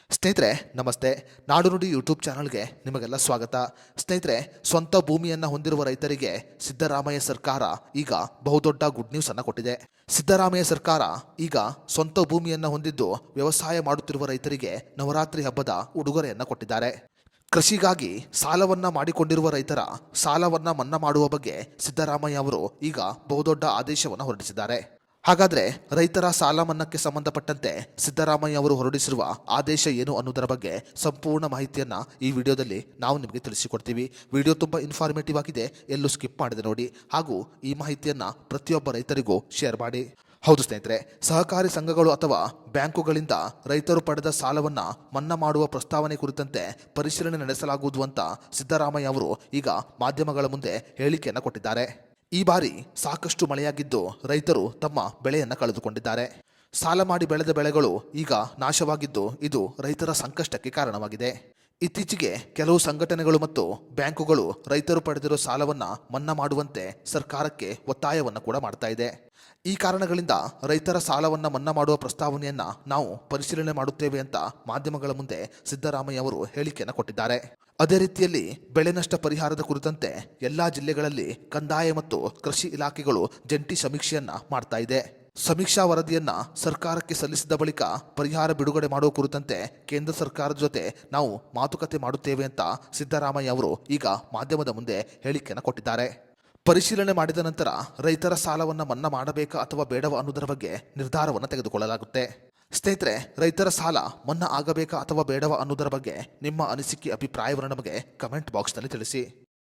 ಸ್ನೇಹಿತರೆ ನಮಸ್ತೆ. ನಾಡು ನುಡಿ ಯೂಟ್ಯೂಬ್ ಚಾನಲ್ಗೆ ನಿಮಗೆಲ್ಲ ಸ್ವಾಗತ. ಸ್ನೇಹಿತರೆ, ಸ್ವಂತ ಭೂಮಿಯನ್ನು ಹೊಂದಿರುವ ರೈತರಿಗೆ ಸಿದ್ದರಾಮಯ್ಯ ಸರ್ಕಾರ ಈಗ ಬಹುದೊಡ್ಡ ಗುಡ್ ನ್ಯೂಸ್ ಅನ್ನು ಕೊಟ್ಟಿದೆ. ಸಿದ್ದರಾಮಯ್ಯ ಸರ್ಕಾರ ಈಗ ಸ್ವಂತ ಭೂಮಿಯನ್ನು ಹೊಂದಿದ್ದು ವ್ಯವಸಾಯ ಮಾಡುತ್ತಿರುವ ರೈತರಿಗೆ ನವರಾತ್ರಿ ಹಬ್ಬದ ಉಡುಗೊರೆಯನ್ನು ಕೊಟ್ಟಿದ್ದಾರೆ. ಕೃಷಿಗಾಗಿ ಸಾಲವನ್ನ ಮಾಡಿಕೊಂಡಿರುವ ರೈತರ ಸಾಲವನ್ನ ಮನ್ನಾ ಮಾಡುವ ಬಗ್ಗೆ ಸಿದ್ದರಾಮಯ್ಯ ಅವರು ಈಗ ಬಹುದೊಡ್ಡ ಆದೇಶವನ್ನು ಹೊರಡಿಸಿದ್ದಾರೆ. ಹಾಗಾದ್ರೆ ರೈತರ ಸಾಲ ಮನ್ನಾಕ್ಕೆ ಸಂಬಂಧಪಟ್ಟಂತೆ ಸಿದ್ದರಾಮಯ್ಯ ಅವರು ಹೊರಡಿಸಿರುವ ಆದೇಶ ಏನು ಅನ್ನೋದರ ಬಗ್ಗೆ ಸಂಪೂರ್ಣ ಮಾಹಿತಿಯನ್ನ ಈ ವಿಡಿಯೋದಲ್ಲಿ ನಾವು ನಿಮಗೆ ತಿಳಿಸಿಕೊಡ್ತೀವಿ. ವಿಡಿಯೋ ತುಂಬಾ ಇನ್ಫಾರ್ಮೇಟಿವ್ ಆಗಿದೆ, ಎಲ್ಲೂ ಸ್ಕಿಪ್ ಮಾಡದೆ ನೋಡಿ. ಹಾಗೂ ಈ ಮಾಹಿತಿಯನ್ನ ಪ್ರತಿಯೊಬ್ಬ ರೈತರಿಗೂ ಶೇರ್ ಮಾಡಿ. ಹೌದು ಸ್ನೇಹಿತರೆ, ಸಹಕಾರಿ ಸಂಘಗಳು ಅಥವಾ ಬ್ಯಾಂಕುಗಳಿಂದ ರೈತರು ಪಡೆದ ಸಾಲವನ್ನ ಮನ್ನಾ ಮಾಡುವ ಪ್ರಸ್ತಾವನೆ ಕುರಿತಂತೆ ಪರಿಶೀಲನೆ ನಡೆಸಲಾಗುವುದು ಅಂತ ಸಿದ್ದರಾಮಯ್ಯ ಅವರು ಈಗ ಮಾಧ್ಯಮಗಳ ಮುಂದೆ ಹೇಳಿಕೆಯನ್ನು ಕೊಟ್ಟಿದ್ದಾರೆ. ಈ ಬಾರಿ ಸಾಕಷ್ಟು ಮಳೆಯಾಗಿದ್ದು ರೈತರು ತಮ್ಮ ಬೆಳೆಯನ್ನು ಕಳೆದುಕೊಂಡಿದ್ದಾರೆ. ಸಾಲ ಮಾಡಿ ಬೆಳೆದ ಬೆಳೆಗಳು ಈಗ ನಾಶವಾಗಿದ್ದು ಇದು ರೈತರ ಸಂಕಷ್ಟಕ್ಕೆ ಕಾರಣವಾಗಿದೆ. ಇತ್ತೀಚೆಗೆ ಕೆಲವು ಸಂಘಟನೆಗಳು ಮತ್ತು ಬ್ಯಾಂಕುಗಳು ರೈತರು ಪಡೆದಿರೋ ಸಾಲವನ್ನ ಮನ್ನಾ ಮಾಡುವಂತೆ ಸರ್ಕಾರಕ್ಕೆ ಒತ್ತಾಯವನ್ನು ಕೂಡ ಮಾಡ್ತಾ ಇದೆ. ಈ ಕಾರಣಗಳಿಂದ ರೈತರ ಸಾಲವನ್ನ ಮನ್ನಾ ಮಾಡುವ ಪ್ರಸ್ತಾವನೆಯನ್ನ ನಾವು ಪರಿಶೀಲನೆ ಮಾಡುತ್ತೇವೆ ಅಂತ ಮಾಧ್ಯಮಗಳ ಮುಂದೆ ಸಿದ್ದರಾಮಯ್ಯ ಅವರು ಹೇಳಿಕೆಯನ್ನು ಕೊಟ್ಟಿದ್ದಾರೆ. ಅದೇ ರೀತಿಯಲ್ಲಿ ಬೆಳೆ ನಷ್ಟ ಪರಿಹಾರದ ಕುರಿತಂತೆ ಎಲ್ಲಾ ಜಿಲ್ಲೆಗಳಲ್ಲಿ ಕಂದಾಯ ಮತ್ತು ಕೃಷಿ ಇಲಾಖೆಗಳು ಜಂಟಿ ಸಮೀಕ್ಷೆಯನ್ನ ಮಾಡ್ತಾ ಇದೆ. ಸಮೀಕ್ಷಾ ವರದಿಯನ್ನ ಸರ್ಕಾರಕ್ಕೆ ಸಲ್ಲಿಸಿದ ಬಳಿಕ ಪರಿಹಾರ ಬಿಡುಗಡೆ ಮಾಡುವ ಕುರಿತಂತೆ ಕೇಂದ್ರ ಸರ್ಕಾರದ ಜೊತೆ ನಾವು ಮಾತುಕತೆ ಮಾಡುತ್ತೇವೆ ಅಂತ ಸಿದ್ದರಾಮಯ್ಯ ಅವರು ಈಗ ಮಾಧ್ಯಮದ ಮುಂದೆ ಹೇಳಿಕೆಯನ್ನು ಕೊಟ್ಟಿದ್ದಾರೆ. ಪರಿಶೀಲನೆ ಮಾಡಿದ ನಂತರ ರೈತರ ಸಾಲವನ್ನು ಮನ್ನಾ ಮಾಡಬೇಕಾ ಅಥವಾ ಬೇಡವಾ ಅನ್ನೋದರ ಬಗ್ಗೆ ನಿರ್ಧಾರವನ್ನು ತೆಗೆದುಕೊಳ್ಳಲಾಗುತ್ತೆ. ಸ್ನೇಹಿತರೆ, ರೈತರ ಸಾಲ ಮನ್ನಾ ಆಗಬೇಕಾ ಅಥವಾ ಬೇಡವಾ ಅನ್ನೋದರ ಬಗ್ಗೆ ನಿಮ್ಮ ಅನಿಸಿಕೆ ಅಭಿಪ್ರಾಯವನ್ನು ನಮಗೆ ಕಮೆಂಟ್ ಬಾಕ್ಸ್ನಲ್ಲಿ ತಿಳಿಸಿ.